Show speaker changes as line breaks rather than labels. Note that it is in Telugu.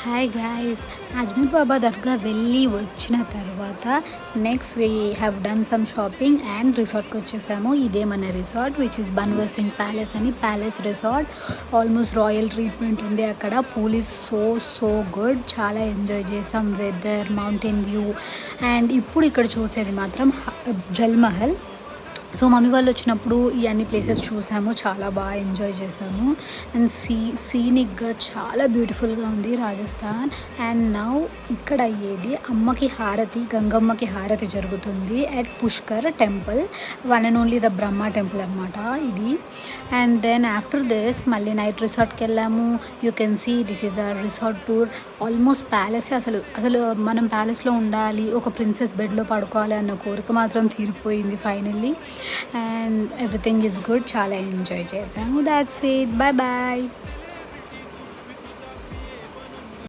హాయ్ గాయ్స్, అజ్మీర్ బాబా దర్గా వెళ్ళి వచ్చిన తర్వాత next we have done some shopping and రిసార్ట్కి వచ్చేసాము. ఇదే మన resort which is Banwar Singh palace అని, palace resort. Almost royal treatment ఉంది అక్కడ. Pool is so good. చాలా ఎంజాయ్ చేసాం. Weather, mountain view. అండ్ ఇప్పుడు ఇక్కడ చూసేది మాత్రం జల్మహల్. సో మమ్మీ వాళ్ళు వచ్చినప్పుడు ఈ అన్ని ప్లేసెస్ చూసాము, చాలా బాగా ఎంజాయ్ చేసాము. అండ్ సీనిక్గా చాలా బ్యూటిఫుల్గా ఉంది రాజస్థాన్. అండ్ నౌ ఇక్కడ అయ్యేది అమ్మకి హారతి, గంగమ్మకి హారతి జరుగుతుంది at Pushkar temple, one and only the Brahma temple అనమాట ఇది. అండ్ దెన్ ఆఫ్టర్ దిస్ మళ్ళీ నైట్ రిసార్ట్కి వెళ్ళాము. You can see this is a resort tour. Almost palace అసలు మనం ప్యాలెస్లో ఉండాలి, ఒక ప్రిన్సెస్ బెడ్లో పడుకోవాలి అన్న కోరిక మాత్రం తీరిపోయింది finally. And everything is good. చాలా ఎంజాయ్ చేశాము. That's it. Bye bye.